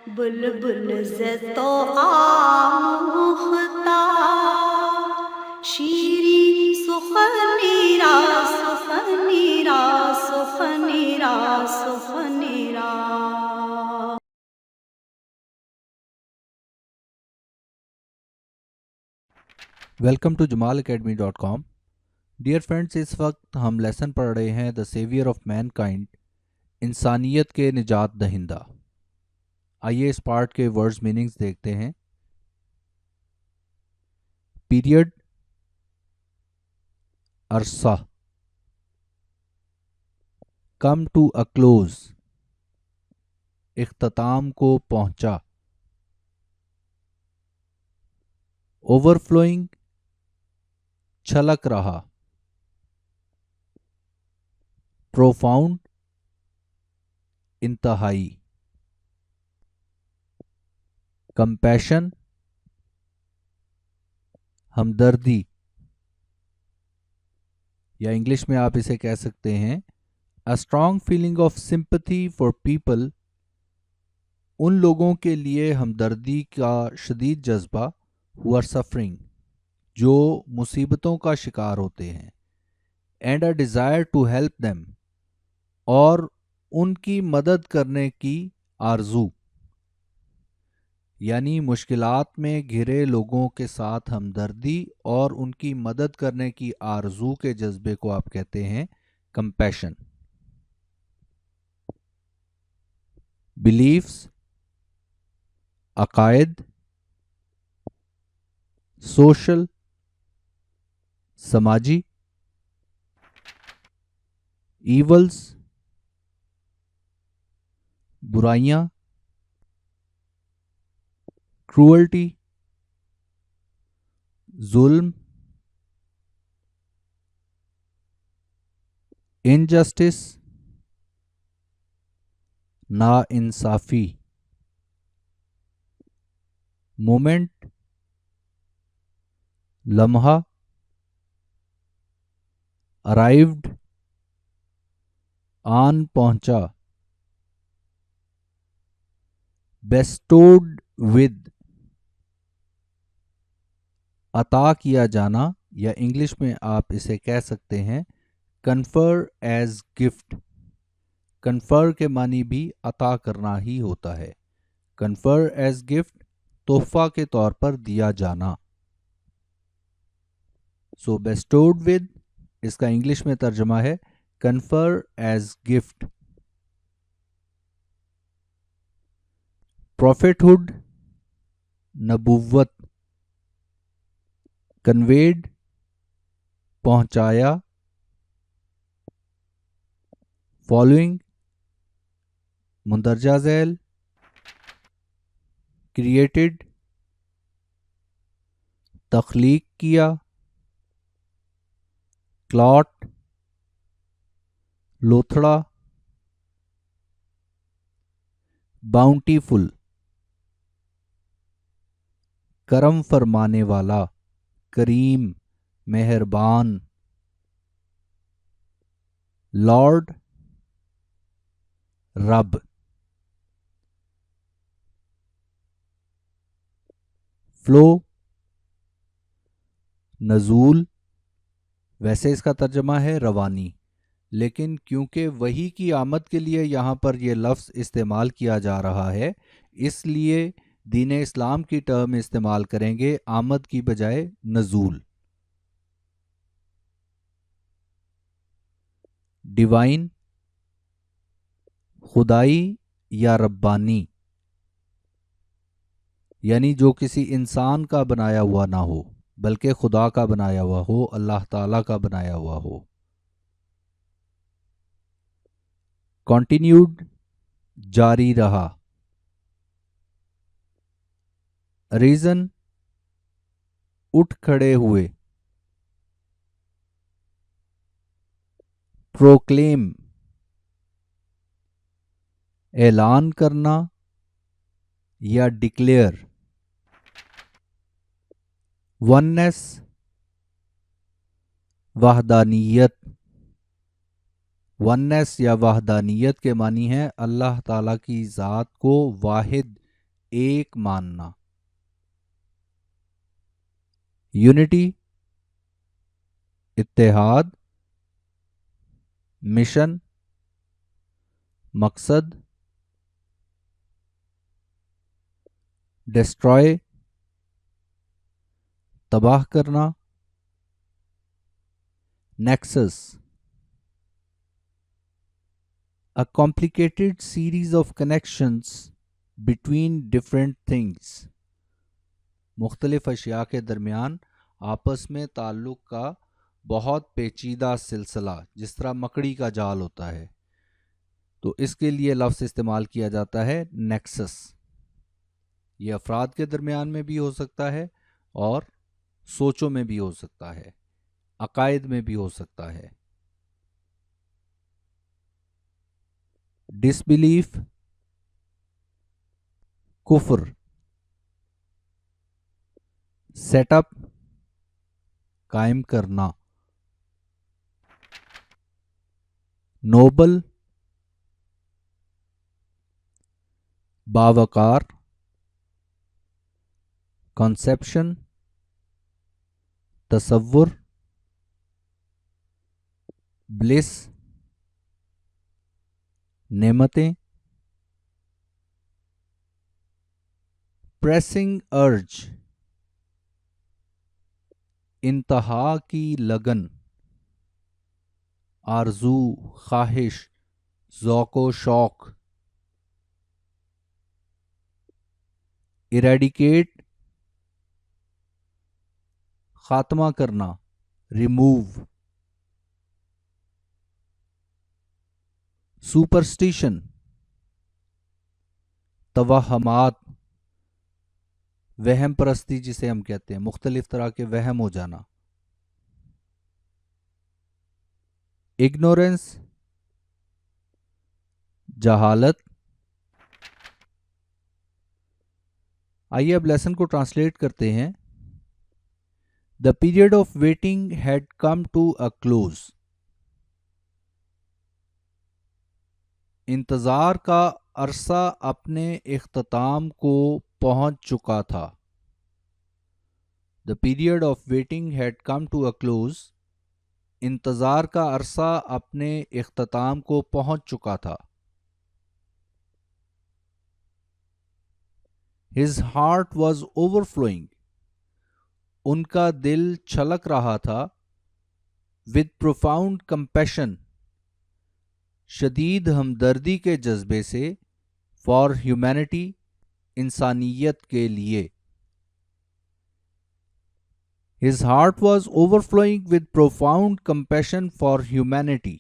بلبل ز تو آموختہ، شیرین سخنی را سخنی را سخنی را سخنی را. Welcome to JamalAcademy.com. Dear friends, اس وقت ہم لیسن پڑھ رہے ہیں the saviour of mankind, انسانیت کے نجات دہندہ. آئیے اس پارٹ کے ورڈز میننگز دیکھتے ہیں. پیریڈ، عرصہ. کم ٹو اے کلوز، اختتام کو پہنچا. اوور فلوئنگ، چھلک رہا. پروفاؤنڈ، انتہائی. کمپیشن، ہمدردی، یا انگلش میں آپ اسے کہہ سکتے ہیں a strong feeling of sympathy for people، ان لوگوں کے لیے ہمدردی کا شدید جذبہ who are suffering، جو مصیبتوں کا شکار ہوتے ہیں. and a desire to help them، اور ان کی مدد کرنے کی آرزو، یعنی مشکلات میں گھرے لوگوں کے ساتھ ہمدردی اور ان کی مدد کرنے کی آرزو کے جذبے کو آپ کہتے ہیں کمپیشن. بلیفز، عقائد. سوشل، سماجی. ایولز، برائیاں. کروئلٹی، ظلم. انجسٹس، ناانصافی. مومنٹ، لمحہ. ارائیوڈ، آن پہنچا. بیسٹوڈ ود، عطا کیا جانا، یا انگلش میں آپ اسے کہہ سکتے ہیں کنفر ایز گفٹ. کنفر کے معنی بھی عطا کرنا ہی ہوتا ہے. کنفر ایز گفٹ، تحفہ کے طور پر دیا جانا. سو بیسٹوڈ ود، اس کا انگلش میں ترجمہ ہے کنفر ایز گفٹ. پروفیٹہڈ، نبوت. کنویڈ، پہنچایا. فالوئنگ، مندرجہ ذیل. کریٹڈ، تخلیق کیا. کلاٹ، لوتھڑا. باؤنٹیفل، کرم فرمانے والا، کریم، مہربان. لارڈ، رب. فلو، نزول. ویسے اس کا ترجمہ ہے روانی، لیکن کیونکہ وحی کی آمد کے لیے یہاں پر یہ لفظ استعمال کیا جا رہا ہے، اس لیے دین اسلام کی ٹرم استعمال کریں گے آمد کی بجائے نزول. ڈیوائن، خدائی یا ربانی، یعنی جو کسی انسان کا بنایا ہوا نہ ہو بلکہ خدا کا بنایا ہوا ہو، اللہ تعالی کا بنایا ہوا ہو. کنٹینیوڈ، جاری رہا. ریزن، اٹھ کھڑے ہوئے. پروکلیم، اعلان کرنا یا ڈکلیئر. وننس، وحدانیت. وننس یا وحدانیت کے معنی ہے اللہ تعالیٰ کی ذات کو واحد ایک ماننا. یونٹی اتحاد، مشن مقصد، ڈسٹرائے تباہ کرنا، nexus a complicated series of connections between different things. مختلف اشیاء کے درمیان آپس میں تعلق کا بہت پیچیدہ سلسلہ، جس طرح مکڑی کا جال ہوتا ہے. تو اس کے لیے لفظ استعمال کیا جاتا ہے نیکسس. یہ افراد کے درمیان میں بھی ہو سکتا ہے اور سوچوں میں بھی ہو سکتا ہے، عقائد میں بھی ہو سکتا ہے. ڈس بلیف کفر، سیٹ اپ قائم کرنا، نوبل باوقار، کنسپشن تصور، بلس نعمتیں، پریسنگ ارج انتہا کی لگن، آرزو خواہش ذوق و شوق، ایریڈیکیٹ خاتمہ کرنا، ریموو، سپرسٹیشن توہمات، وہم پرستی جسے ہم کہتے ہیں، مختلف طرح کے وہم ہو جانا. اگنورینس جہالت. آئیے اب لیسن کو ٹرانسلیٹ کرتے ہیں. The period of waiting had come to a close. انتظار کا عرصہ اپنے اختتام کو پہنچ چکا تھا. The period of waiting had come to a close. انتظار کا عرصہ اپنے اختتام کو پہنچ چکا تھا. His heart was overflowing. ان کا دل چھلک رہا تھا. With profound compassion. شدید ہمدردی کے جذبے سے. For humanity. انسانیت کے لیے. His heart was overflowing with profound compassion for humanity.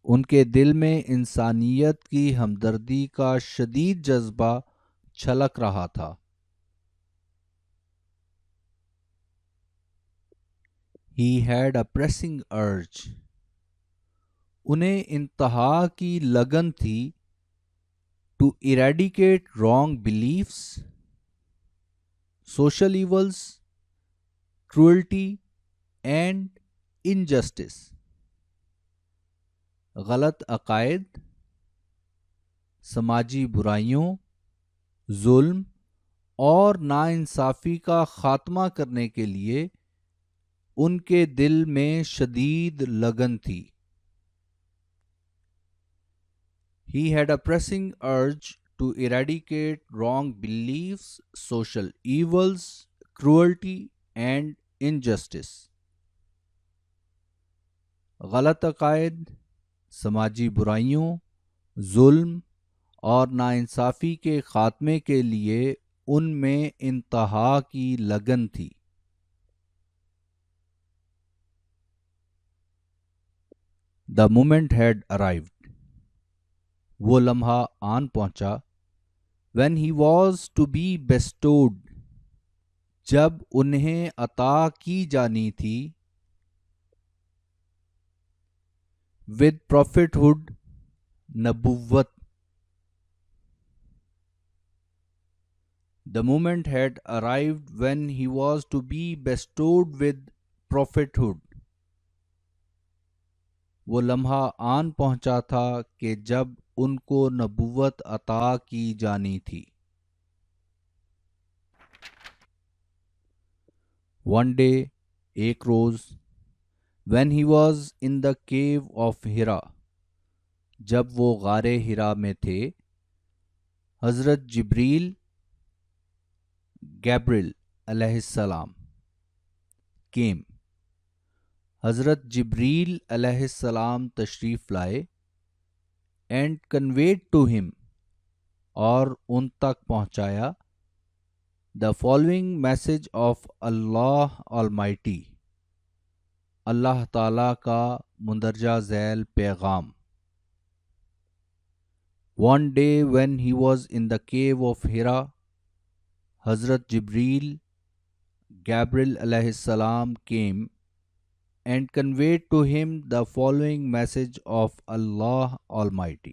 ان کے دل میں انسانیت کی ہمدردی کا شدید جذبہ چھلک رہا تھا. He had a pressing urge. انہیں انتہا کی لگن تھی. To eradicate wrong beliefs, social evils, cruelty and injustice. غلط عقائد، سماجی برائیوں، ظلم اور ناانصافی کا خاتمہ کرنے کے لیے ان کے دل میں شدید لگن تھی. He had a pressing urge to eradicate wrong beliefs, social evils, cruelty and injustice. غلط عقائد، سماجی برائیوں، ظلم اور ناانصافی کے خاتمے کے لیے ان میں انتہا کی لگن تھی. The moment had arrived. وہ لمحہ آن پہنچا. When he was to be bestowed. جب انہیں عطا کی جانی تھی. With prophethood. نبوت. The moment had arrived when he was to be bestowed with prophethood. وہ لمحہ آن پہنچا تھا کہ جب ان کو نبوت عطا کی جانی تھی۔ One day, ایک روز، when he was in the cave of Hira، جب وہ غار ہرا میں تھے، حضرت جبریل گیبریل علیہ السلام came، حضرت جبریل علیہ السلام تشریف لائے، and conveyed to him، اور ان تک پہنچایا، the following message of Allah Almighty، اللہ تعالی کا مندرجہ ذیل پیغام۔ One day when he was in the cave of Hira، حضرت جبریل گیبریل علیہ السلام came and conveyed to him the following message of Allah Almighty۔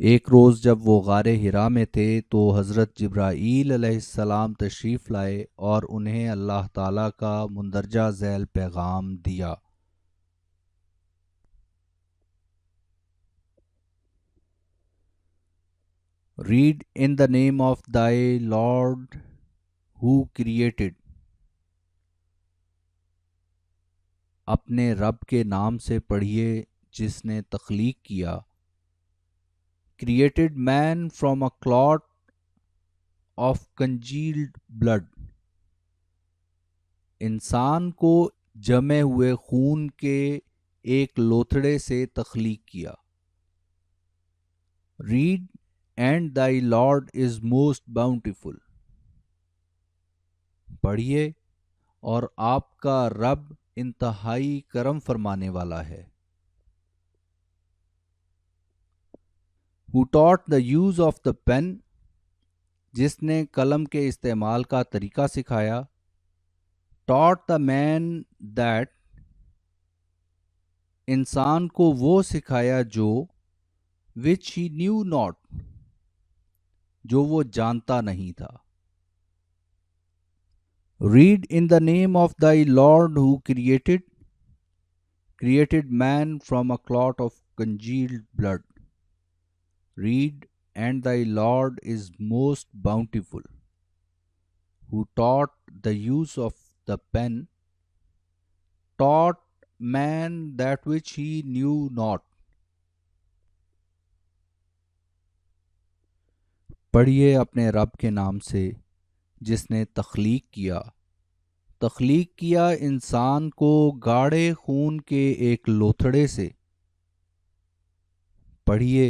ایک روز جب وہ غار ہرا میں تھے تو حضرت جبرائیل علیہ السلام تشریف لائے اور انہیں اللہ تعالیٰ کا مندرجہ ذیل پیغام دیا۔ Read in the name of thy Lord who created، اپنے رب کے نام سے پڑھیے جس نے تخلیق کیا۔ Created man from a clot of congealed blood، انسان کو جمے ہوئے خون کے ایک لوتھڑے سے تخلیق کیا۔ Read and thy Lord is most bountiful، پڑھیے اور آپ کا رب انتہائی کرم فرمانے والا ہے۔ Who taught the use of the pen، جس نے قلم کے استعمال کا طریقہ سکھایا۔ Taught the man that، انسان کو وہ سکھایا جو which he knew not، جو وہ جانتا نہیں تھا۔ Read in the name of thy Lord who created man from a clot of congealed blood۔ Read and thy Lord is most bountiful، who taught the use of the pen, taught man that which he knew not۔ پڑھیے اپنے رب کے نام سے جس نے تخلیق کیا انسان کو گاڑھے خون کے ایک لوتھڑے سے۔ پڑھیے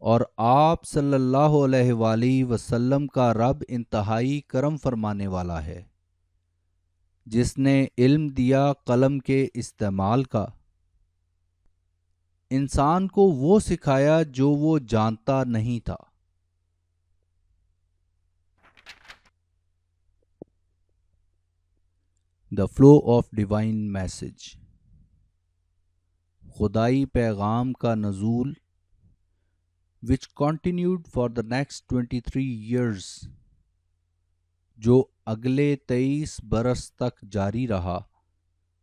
اور آپ صلی اللہ علیہ وآلہ وسلم کا رب انتہائی کرم فرمانے والا ہے، جس نے علم دیا قلم کے استعمال کا، انسان کو وہ سکھایا جو وہ جانتا نہیں تھا۔ The flow of divine message، خدائی پیغام کا نزول which continued for the next 23 years، جو اگلے 23 برس تک جاری رہا،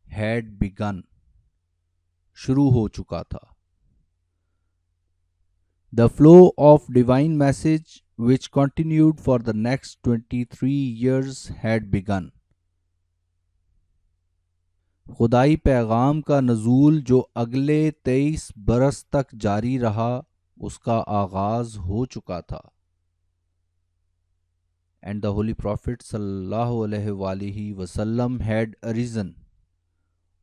had begun، شروع ہو چکا تھا۔ The flow of divine message which continued for the next 23 years had begun، خدائی پیغام کا نزول جو اگلے 23 برس تک جاری رہا، اس کا آغاز ہو چکا تھا۔ And the Holy Prophet صلی اللہ علیہ وآلہ وسلم had arisen،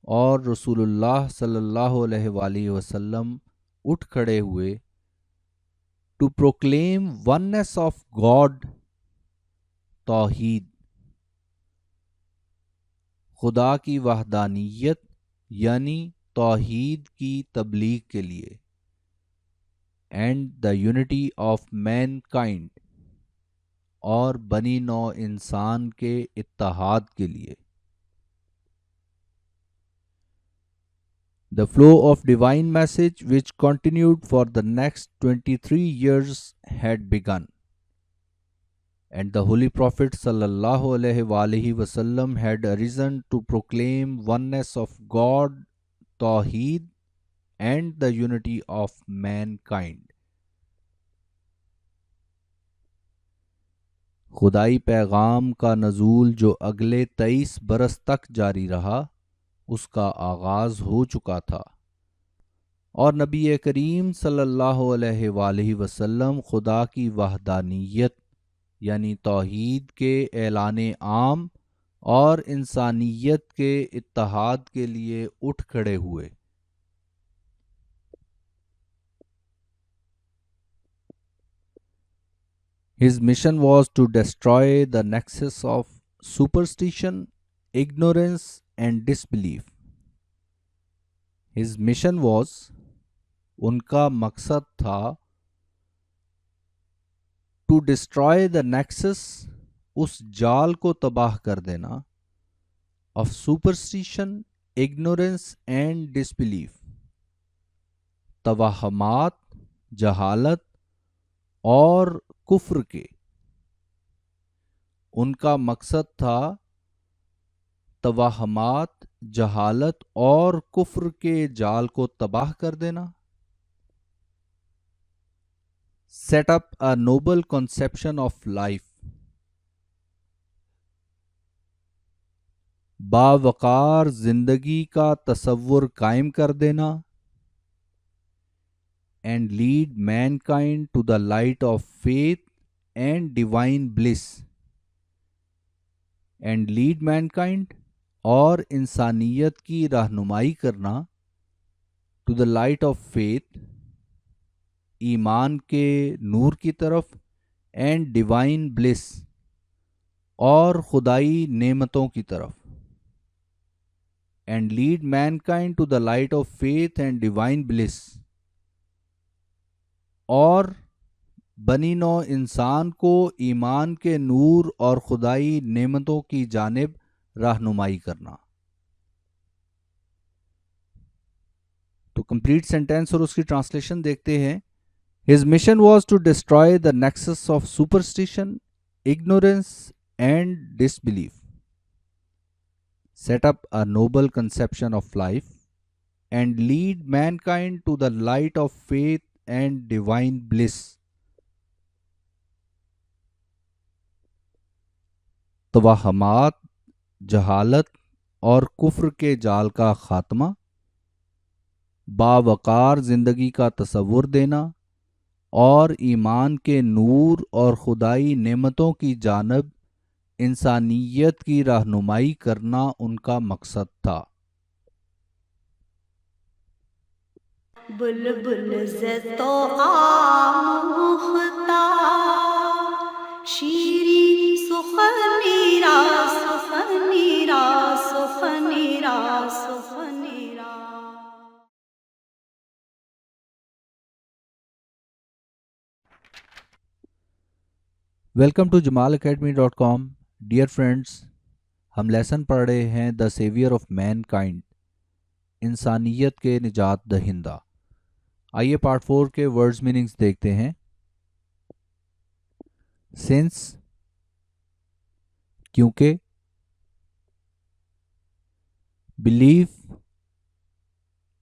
اور رسول اللہ صلی اللہ علیہ وآلہ وسلم اٹھ کھڑے ہوئے to proclaim oneness of God، توحید، خدا کی وحدانیت یعنی توحید کی تبلیغ کے لیے، and the unity of mankind، اور بنی نوع انسان کے اتحاد کے لیے۔ The flow of divine message which continued for the next 23 years had begun، and the Holy Prophet sallallahu alaihi وآلہ وسلم had arisen to proclaim oneness of God، Tawheed, and the unity of mankind. خدائی پیغام کا نزول جو اگلے 23 برس تک جاری رہا، اس کا آغاز ہو چکا تھا، اور نبی کریم صلی اللہ علیہ وآلہ وسلم خدا کی وحدانیت یعنی توحید کے اعلان عام اور انسانیت کے اتحاد کے لیے اٹھ کھڑے ہوئے۔ His mission was to destroy the nexus of superstition, ignorance and disbelief. His mission was، ان کا مقصد تھا، to destroy the nexus، اس جال کو تباہ کر دینا، of superstition, ignorance and disbelief، توہمات، جہالت اور کفر کے۔ ان کا مقصد تھا توہمات، جہالت اور کفر کے جال کو تباہ کر دینا۔ Set up a noble conception of life، باوقار زندگی کا تصور قائم کر دینا، and lead mankind to the light of faith and divine bliss، and lead mankind، اور انسانیت کی رہنمائی کرنا، to the light of faith، ایمان کے نور کی طرف، and divine bliss، اور خدائی نعمتوں کی طرف، and lead mankind to the light of faith and divine bliss، اور بنی نوع انسان کو ایمان کے نور اور خدائی نعمتوں کی جانب رہنمائی کرنا۔ تو کمپلیٹ سینٹینس اور اس کی ٹرانسلیشن دیکھتے ہیں۔ His mission was to destroy the nexus of superstition, ignorance and disbelief, set up a noble conception of life, and lead mankind to the light of faith and divine bliss۔ توہمات، جہالت اور کفر کے جال کا خاتمہ، باوقار زندگی کا تصور دینا اور ایمان کے نور اور خدائی نعمتوں کی جانب انسانیت کی رہنمائی کرنا ان کا مقصد تھا۔ بلبل سے تو آموختہ شیریں سخنی را سخنی را سخنی را سخنی را۔ Welcome to jamalacademy.com۔ Dear friends, ہم لیسن پڑھ رہے ہیں the saviour of mankind, انسانیت کے نجات دہندہ۔ آئیے پارٹ 4 کے ورڈز میننگز دیکھتے ہیں۔ سنس، کیونکہ، بلیف،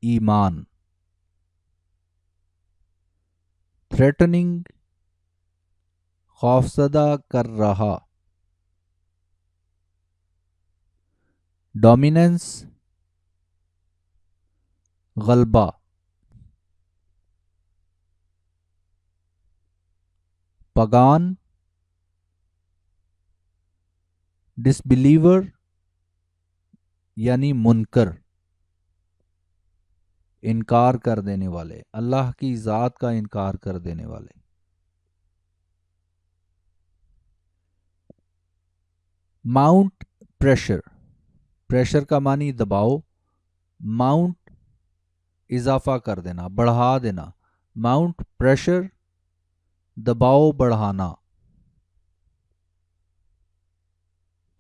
ایمان، تھریٹننگ، خوفزدہ کر رہا، ڈومیننس، غلبہ، پگان، ڈسبلیور یعنی منکر، انکار کر دینے والے، اللہ کی ذات کا انکار کر دینے والے۔ ماؤنٹ، پریشر، پریشر کا معنی دباؤ، ماؤنٹ اضافہ کر دینا، بڑھا دینا، ماؤنٹ پریشر، دباؤ بڑھانا۔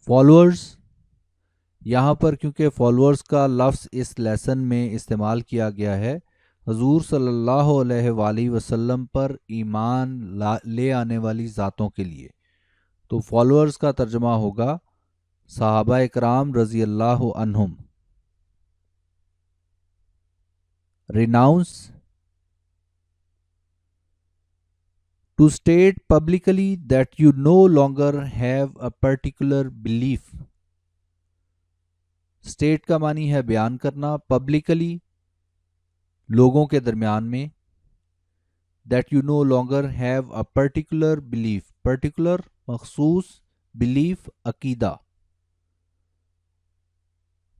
فالوورز، یہاں پر کیونکہ فالوورز کا لفظ اس لیسن میں استعمال کیا گیا ہے حضور صلی اللہ علیہ وآلہ وسلم پر ایمان لے آنے والی ذاتوں کے لیے، تو فالوورز کا ترجمہ ہوگا صحابہ اکرام رضی اللہ عنہم۔ renounce, to state publicly that you no longer have a particular belief. state کا معنی ہے بیان کرنا، publicly لوگوں کے درمیان میں، that you no longer have a particular belief. particular مخصوص، belief عقیدہ.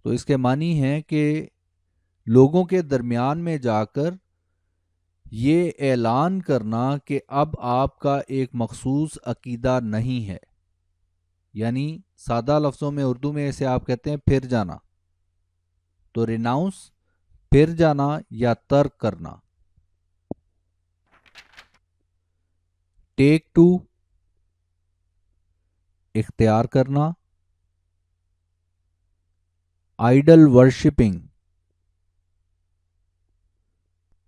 تو اس کے معنی ہے کہ لوگوں کے درمیان میں جا کر یہ اعلان کرنا کہ اب آپ کا ایک مخصوص عقیدہ نہیں ہے. یعنی سادہ لفظوں میں اردو میں اسے آپ کہتے ہیں پھر جانا. تو ریناؤنس پھر جانا یا ترک کرنا. ٹیک ٹو اختیار کرنا. آئیڈل ورشپنگ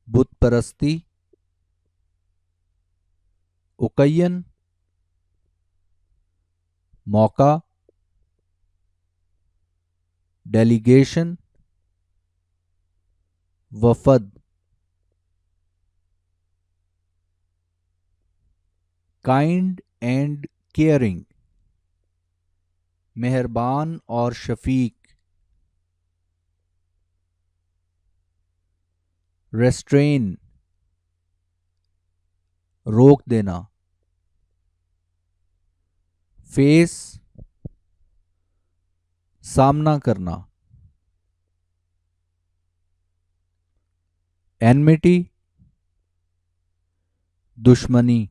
بت پرستی. اوکین موقع. ڈیلیگیشن وفد. کائنڈ اینڈ کیئرنگ مہربان اور شفیق. ریسٹرین روک دینا. فیس سامنا کرنا. اینمٹی دشمنی.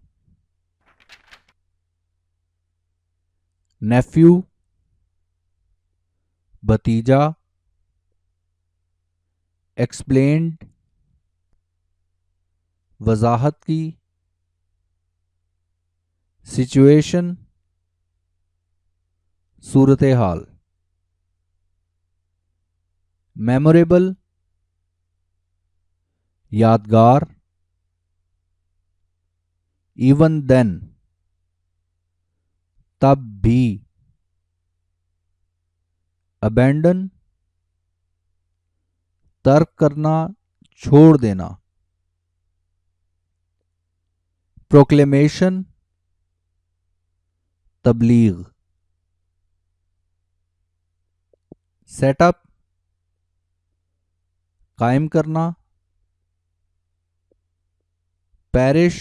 نیفیو بھتیجا. ایکسپلینڈ وضاحت کی. سچویشن صورتحال. میموریبل یادگار. ایون دین تب بھی. ابینڈن ترک کرنا چھوڑ دینا. پروکلیمیشن تبلیغ. سیٹ اپ قائم کرنا. پیرش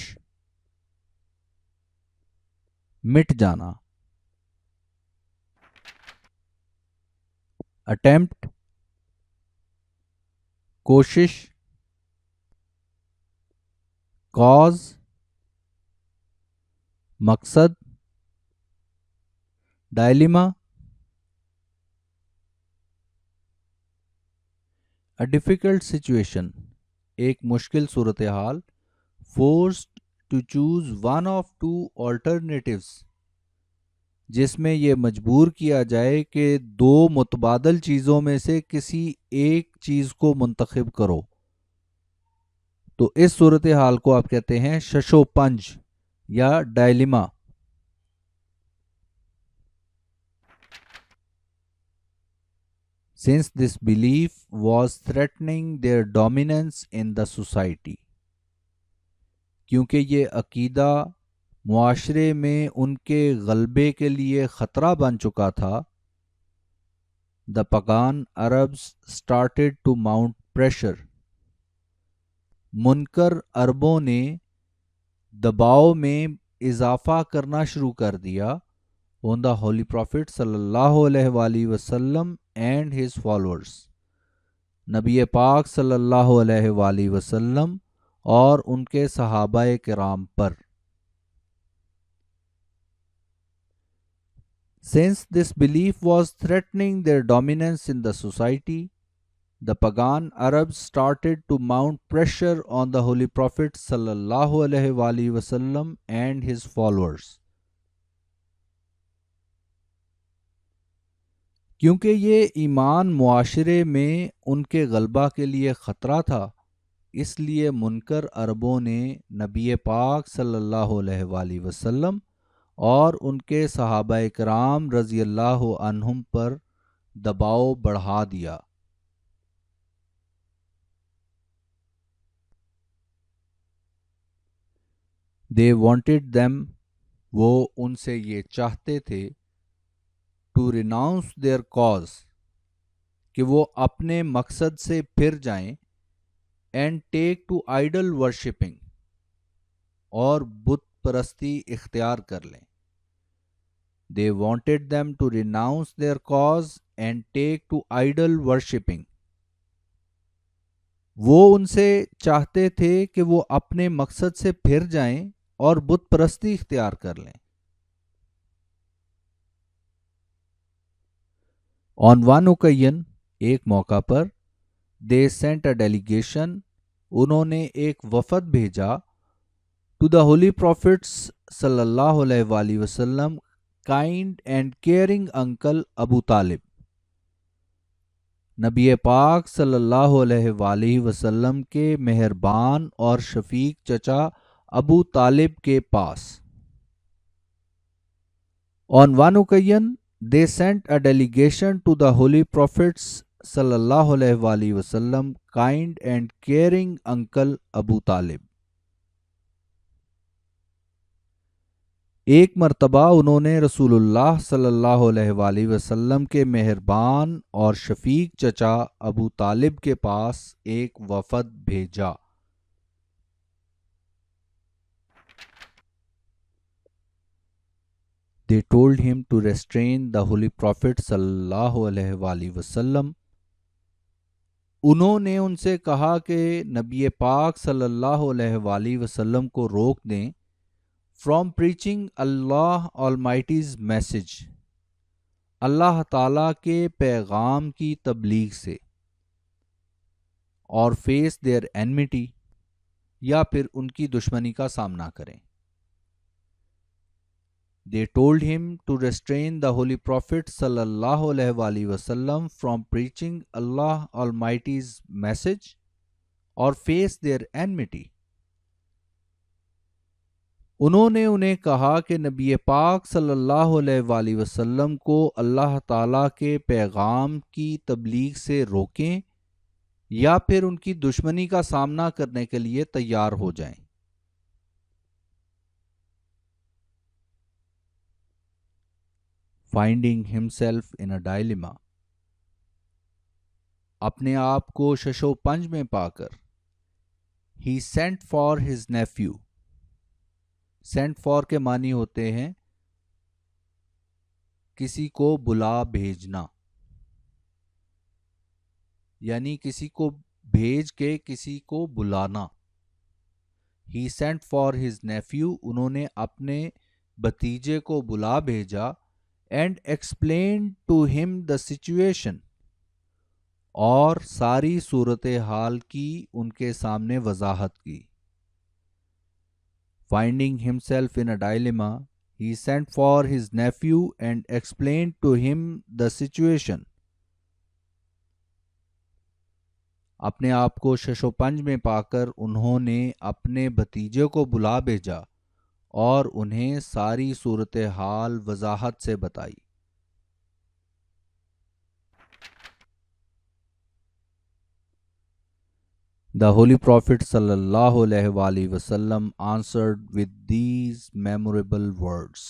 مٹ جانا. اٹیمپٹ کوشش. کاز مقصد. ڈائلیما A difficult situation ایک مشکل صورتحال. Forced to choose one of two alternatives جس میں یہ مجبور کیا جائے کہ دو متبادل چیزوں میں سے کسی ایک چیز کو منتخب کرو. تو اس صورتحال کو آپ کہتے ہیں ششو پنج یا dilemma. Since this belief was threatening their dominance in the society کیونکہ یہ عقیدہ معاشرے میں ان کے غلبے کے لیے خطرہ بن چکا تھا. The pagan Arabs started to mount pressure منکر عربوں نے دباؤ میں اضافہ کرنا شروع کر دیا on the Holy Prophet صلی اللہ علیہ وآلہ وسلم and his followers نبی پاک صلی اللہ علیہ وآلہ وسلم اور ان کے صحابہ کرام پر. Since this belief was threatening their dominance in the society, the pagan Arabs started to mount pressure on the Holy Prophet sallallahu alaihi wasallam and his followers. کیونکہ یہ ایمان معاشرے میں ان کے غلبہ کے لیے خطرہ تھا، اس لیے منکر عربوں نے نبی پاک صلی اللہ علیہ وآلہ وسلم اور ان کے صحابہ کرام رضی اللہ عنہم پر دباؤ بڑھا دیا. They wanted them, وہ ان سے یہ چاہتے تھے, to renounce their cause, کہ وہ اپنے مقصد سے پھر جائیں, and take to idol worshipping, اور بت پرستی اختیار کر لیں. They wanted them to renounce their cause and take to idol worshipping. وہ ان سے چاہتے تھے کہ وہ اپنے مقصد سے پھر جائیں اور بت پرستی اختیار کر لیں. On one occasion, ایک موقع پر, they sent a delegation, انہوں نے ایک وفد بھیجا, to the holy prophets صلی اللہ علیہ وآلہ وسلم, kind and caring uncle ابو طالب, نبی پاک صلی اللہ علیہ وآلہ وسلم کے مہربان اور شفیق چچا ابو طالب کے پاس. On one occasion, they sent a delegation to the holy prophets صلی اللہ علیہ وآلہ وسلم, kind and caring uncle ابو طالب. ایک مرتبہ انہوں نے رسول اللہ صلی اللہ علیہ وآلہ وسلم کے مہربان اور شفیق چچا ابو طالب کے پاس ایک وفد بھیجا. They told him to restrain the holy prophet صلی اللہ علیہ وآلہ وسلم. انہوں نے ان سے کہا کہ نبی پاک صلی اللہ علیہ وآلہ وسلم کو روک دیں, from preaching Allah Almighty's message, اللہ تعالیٰ کے پیغام کی تبلیغ سے, اور face their enmity, یا پھر ان کی دشمنی کا سامنا کریں. They told him to restrain the holy prophet صلی اللہ علیہ وآلہ وسلم from preaching Allah Almighty's message or face their enmity. انہوں نے انہیں کہا کہ نبی پاک صلی اللہ علیہ وآلہ وسلم کو اللہ تعالیٰ کے پیغام کی تبلیغ سے روکیں یا پھر ان کی دشمنی کا سامنا کرنے کے لیے تیار ہو جائیں. Finding himself in a dilemma, اپنے آپ کو شش و پنج میں پا کر, he sent for his nephew. sent for کے معنی ہوتے ہیں کسی کو بلا بھیجنا, یعنی کسی کو بھیج کے کسی کو بلانا. He sent for his nephew, انہوں نے اپنے بھتیجے کو بلا بھیجا, and explained to him the situation, اور ساری صورتحال کی ان کے سامنے وضاحت کی. Finding himself in a dilemma, he sent for his nephew and explained to him the situation. اپنے آپ کو شش و پنج میں پا کر انہوں نے اپنے بھتیجے کو بلا بھیجا اور انہیں ساری صورتحال وضاحت سے بتائی. The Holy Prophet صلی اللہ علیہ وآلہ وسلم answered with these memorable words.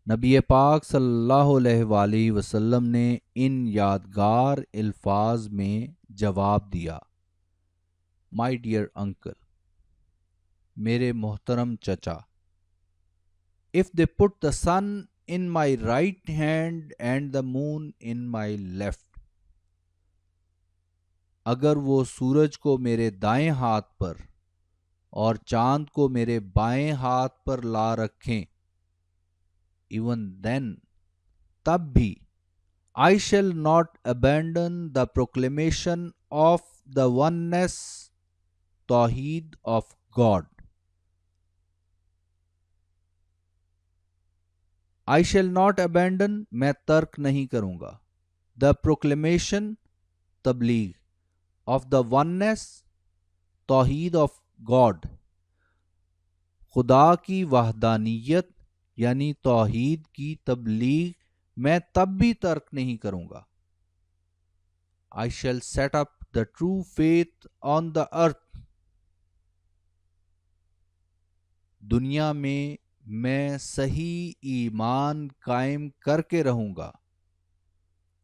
نبی پاک صلی اللہ علیہ وآلہ وسلم نے ان یادگار الفاظ میں جواب دیا. My dear uncle, میرے محترم چچا, if they put the sun in my right hand and the moon in my left, اگر وہ سورج کو میرے دائیں ہاتھ پر اور چاند کو میرے بائیں ہاتھ پر لا رکھیں, even then, تب بھی, I shall not abandon the proclamation of the oneness, توحید of God. I shall not abandon, میں ترک نہیں کروں گا, the proclamation, تبلیغ, of the oneness, توحید of God, خدا کی وحدانیت یعنی توحید کی تبلیغ میں تب بھی ترک نہیں کروں گا. I shall set up the true faith on the earth. دنیا میں صحیح ایمان قائم کر کے رہوں گا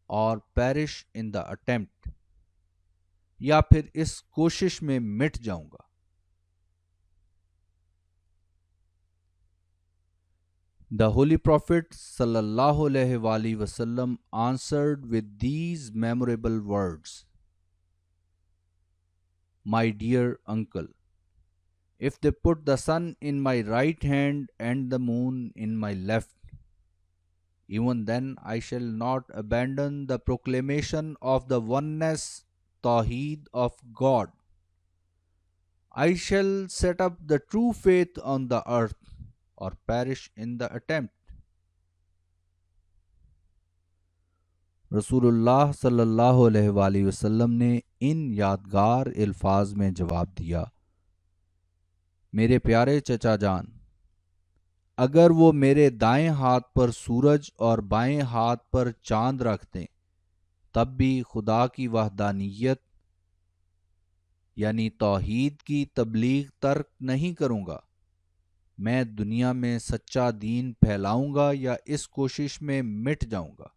اور پیرش ان دا اٹیمپٹ، یا پھر اس کوشش میں مٹ جاؤں گا۔ The Holy Prophet sallallahu alaihi wasallam answered with these memorable words: My dear uncle, if they put the sun in my right hand and the moon in my left, even then I shall not abandon the proclamation of the oneness Tawheed of God. I shall set up the true faith on the earth or perish in the attempt. رسول اللہ صلی اللہ علیہ وآلہ وسلم نے ان یادگار الفاظ میں جواب دیا: میرے پیارے چچا جان، اگر وہ میرے دائیں ہاتھ پر سورج اور بائیں ہاتھ پر چاند رکھ دیں تب بھی خدا کی وحدانیت یعنی توحید کی تبلیغ ترک نہیں کروں گا۔ میں دنیا میں سچا دین پھیلاؤں گا یا اس کوشش میں مٹ جاؤں گا۔